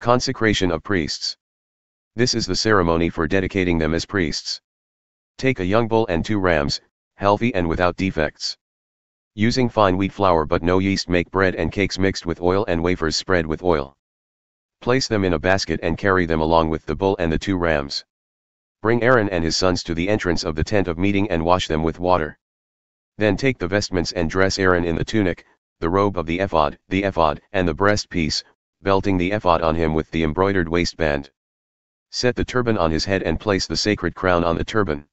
Consecration of Priests. This is the ceremony for dedicating them as priests. Take a young bull and 2 rams, healthy and without defects. Using fine wheat flour but no yeast, make bread and cakes mixed with oil and wafers spread with oil. Place them in a basket and carry them along with the bull and the 2 rams. Bring Aaron and his sons to the entrance of the tent of meeting and wash them with water. Then take the vestments and dress Aaron in the tunic, the robe of the ephod, and the breastpiece, belting the ephod on him with the embroidered waistband. Set the turban on his head and place the sacred crown on the turban.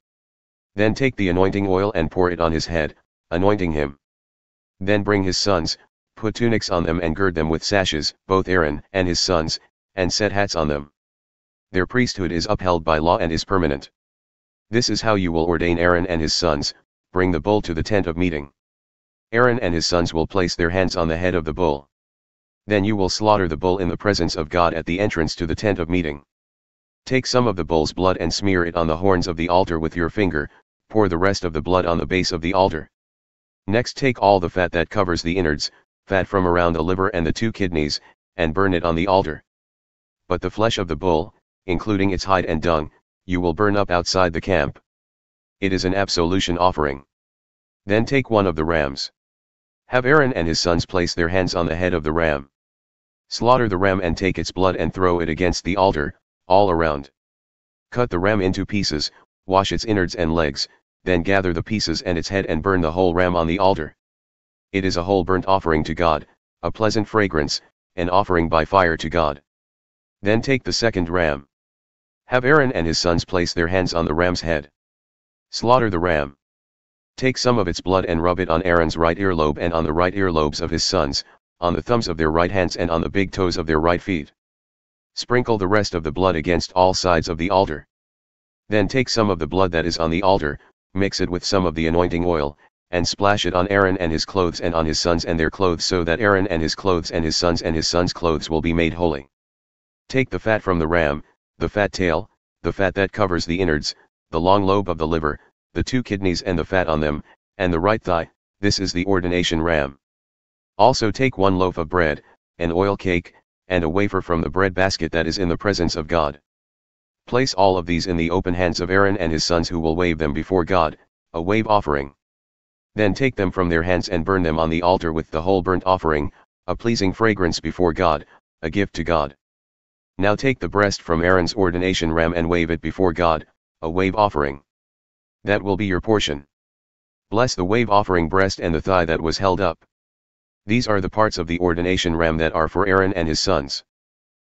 Then take the anointing oil and pour it on his head, anointing him. Then bring his sons, put tunics on them and gird them with sashes, both Aaron and his sons, and set hats on them. Their priesthood is upheld by law and is permanent. This is how you will ordain Aaron and his sons. Bring the bull to the tent of meeting. Aaron and his sons will place their hands on the head of the bull. Then you will slaughter the bull in the presence of God at the entrance to the tent of meeting. Take some of the bull's blood and smear it on the horns of the altar with your finger, pour the rest of the blood on the base of the altar. Next take all the fat that covers the innards, fat from around the liver and the 2 kidneys, and burn it on the altar. But the flesh of the bull, including its hide and dung, you will burn up outside the camp. It is an absolution offering. Then take one of the rams. Have Aaron and his sons place their hands on the head of the ram. Slaughter the ram and take its blood and throw it against the altar, all around. Cut the ram into pieces, wash its innards and legs, then gather the pieces and its head and burn the whole ram on the altar. It is a whole burnt offering to God, a pleasant fragrance, an offering by fire to God. Then take the second ram. Have Aaron and his sons place their hands on the ram's head. Slaughter the ram. Take some of its blood and rub it on Aaron's right earlobe and on the right earlobes of his sons, on the thumbs of their right hands and on the big toes of their right feet. Sprinkle the rest of the blood against all sides of the altar. Then take some of the blood that is on the altar, mix it with some of the anointing oil, and splash it on Aaron and his clothes and on his sons and their clothes, so that Aaron and his clothes and his sons' clothes will be made holy. Take the fat from the ram, the fat tail, the fat that covers the innards, the long lobe of the liver, the 2 kidneys and the fat on them, and the right thigh. This is the ordination ram. Also take 1 loaf of bread, an oil cake, and a wafer from the breadbasket that is in the presence of God. Place all of these in the open hands of Aaron and his sons, who will wave them before God, a wave offering. Then take them from their hands and burn them on the altar with the whole burnt offering, a pleasing fragrance before God, a gift to God. Now take the breast from Aaron's ordination ram and wave it before God, a wave offering. That will be your portion. Bless the wave offering breast and the thigh that was held up. These are the parts of the ordination ram that are for Aaron and his sons.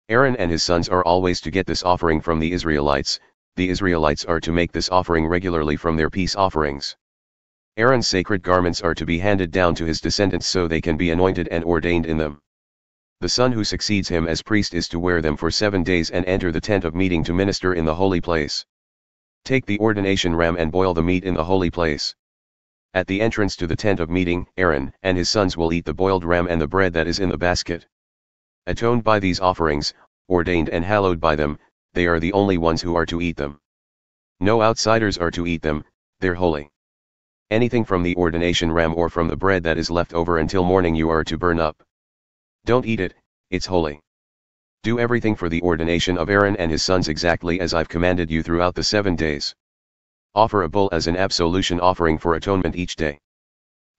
Aaron and his sons are always to get this offering from the Israelites. The Israelites are to make this offering regularly from their peace offerings. Aaron's sacred garments are to be handed down to his descendants so they can be anointed and ordained in them. The son who succeeds him as priest is to wear them for 7 days and enter the tent of meeting to minister in the holy place. Take the ordination ram and boil the meat in the holy place. At the entrance to the tent of meeting, Aaron and his sons will eat the boiled ram and the bread that is in the basket. Atoned by these offerings, ordained and hallowed by them, they are the only ones who are to eat them. No outsiders are to eat them, they're holy. Anything from the ordination ram or from the bread that is left over until morning you are to burn up. Don't eat it, it's holy. Do everything for the ordination of Aaron and his sons exactly as I've commanded you throughout the 7 days. Offer a bull as an absolution offering for atonement each day.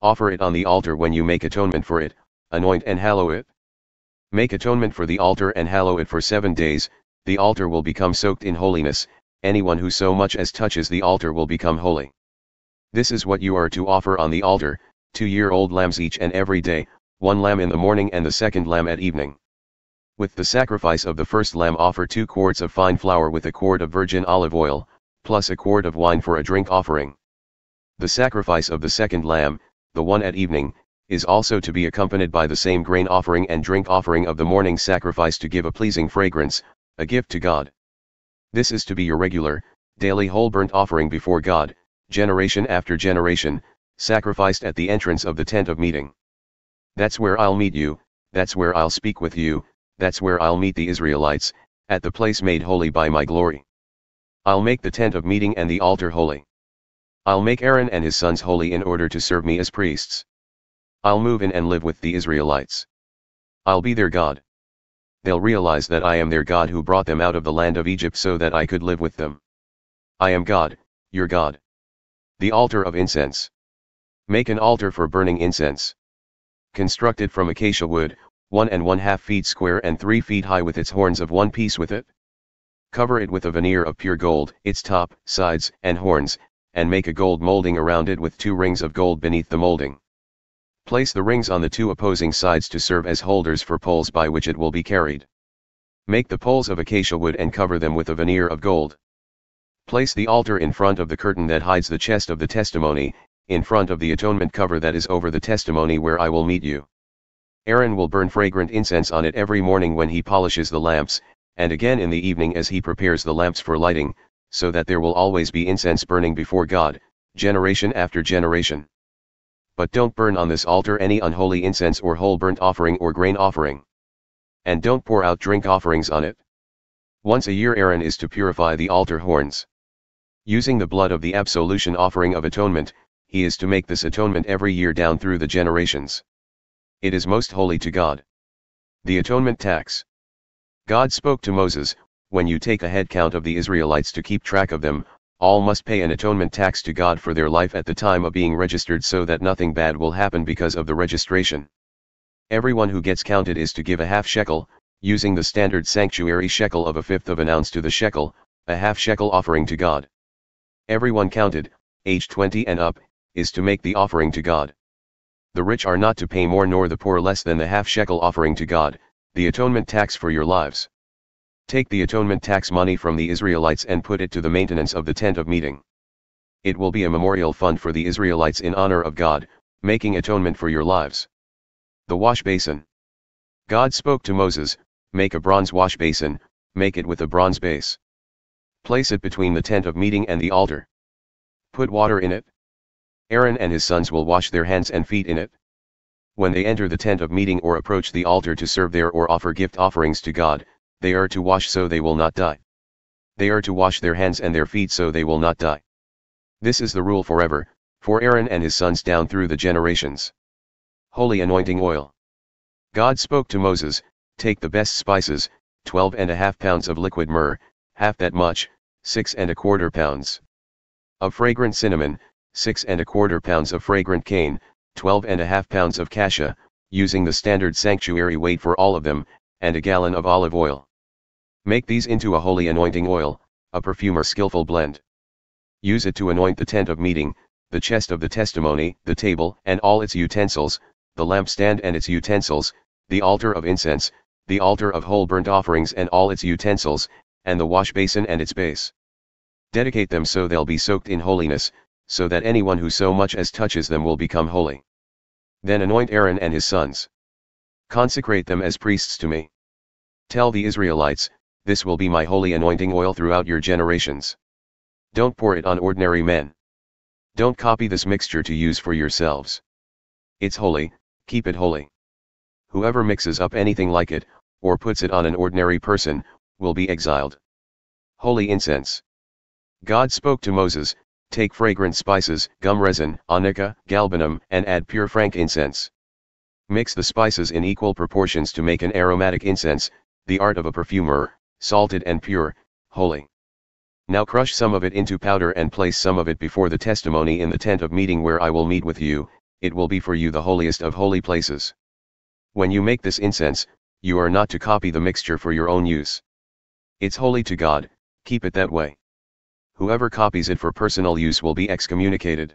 Offer it on the altar when you make atonement for it, anoint and hallow it. Make atonement for the altar and hallow it for 7 days, the altar will become soaked in holiness, anyone who so much as touches the altar will become holy. This is what you are to offer on the altar, 2-year-old lambs each and every day, 1 lamb in the morning and the second lamb at evening. With the sacrifice of the first lamb offer 2 quarts of fine flour with a quart of virgin olive oil, plus a quart of wine for a drink offering. The sacrifice of the second lamb, the one at evening, is also to be accompanied by the same grain offering and drink offering of the morning sacrifice to give a pleasing fragrance, a gift to God. This is to be your regular, daily whole burnt offering before God, generation after generation, sacrificed at the entrance of the tent of meeting. That's where I'll meet you, that's where I'll speak with you, that's where I'll meet the Israelites, at the place made holy by my glory. I'll make the tent of meeting and the altar holy. I'll make Aaron and his sons holy in order to serve me as priests. I'll move in and live with the Israelites. I'll be their God. they'll realize that I am their God who brought them out of the land of Egypt so that I could live with them. I am God, your God. The altar of incense. Make an altar for burning incense. Constructed from acacia wood, 1½ feet square and 3 feet high with its horns of one piece with it. Cover it with a veneer of pure gold, its top, sides, and horns, and make a gold molding around it with 2 rings of gold beneath the molding. Place the rings on the 2 opposing sides to serve as holders for poles by which it will be carried. Make the poles of acacia wood and cover them with a veneer of gold. Place the altar in front of the curtain that hides the chest of the testimony, in front of the atonement cover that is over the testimony where I will meet you. Aaron will burn fragrant incense on it every morning when he polishes the lamps, and again in the evening as he prepares the lamps for lighting, so that there will always be incense burning before God, generation after generation. But don't burn on this altar any unholy incense or whole burnt offering or grain offering. And don't pour out drink offerings on it. Once a year Aaron is to purify the altar horns. Using the blood of the absolution offering of atonement, he is to make this atonement every year down through the generations. It is most holy to God. The atonement tax. God spoke to Moses, when you take a head count of the Israelites to keep track of them, all must pay an atonement tax to God for their life at the time of being registered so that nothing bad will happen because of the registration. Everyone who gets counted is to give a half shekel, using the standard sanctuary shekel of 1/5 of an ounce to the shekel, a half shekel offering to God. Everyone counted, age 20 and up, is to make the offering to God. The rich are not to pay more nor the poor less than the half shekel offering to God, the atonement tax for your lives. Take the atonement tax money from the Israelites and put it to the maintenance of the tent of meeting. It will be a memorial fund for the Israelites in honor of God, making atonement for your lives. The wash basin. God spoke to Moses, make a bronze wash basin, make it with a bronze base. Place it between the tent of meeting and the altar. Put water in it. Aaron and his sons will wash their hands and feet in it. When they enter the tent of meeting or approach the altar to serve there or offer gift offerings to God, they are to wash so they will not die. They are to wash their hands and their feet so they will not die. This is the rule forever, for Aaron and his sons down through the generations. Holy anointing oil. God spoke to Moses, take the best spices, 12½ pounds of liquid myrrh, half that much, 6¼ pounds. Of fragrant cinnamon, 6¼ pounds of fragrant cane, 12½ pounds of cassia, using the standard sanctuary weight for all of them, and a gallon of olive oil. Make these into a holy anointing oil, a perfumer's skillful blend. Use it to anoint the tent of meeting, the chest of the testimony, the table and all its utensils, the lampstand and its utensils, the altar of incense, the altar of whole burnt offerings and all its utensils, and the wash basin and its base. Dedicate them so they'll be soaked in holiness, so that anyone who so much as touches them will become holy. Then anoint Aaron and his sons. Consecrate them as priests to me. Tell the Israelites, this will be my holy anointing oil throughout your generations. Don't pour it on ordinary men. Don't copy this mixture to use for yourselves. It's holy, keep it holy. Whoever mixes up anything like it, or puts it on an ordinary person, will be exiled. Holy incense. God spoke to Moses, take fragrant spices, gum resin, onycha, galbanum, and add pure frankincense. Mix the spices in equal proportions to make an aromatic incense, the art of a perfumer, salted and pure, holy. Now crush some of it into powder and place some of it before the testimony in the tent of meeting where I will meet with you, it will be for you the holiest of holy places. When you make this incense, you are not to copy the mixture for your own use. It's holy to God, keep it that way. Whoever copies it for personal use will be excommunicated.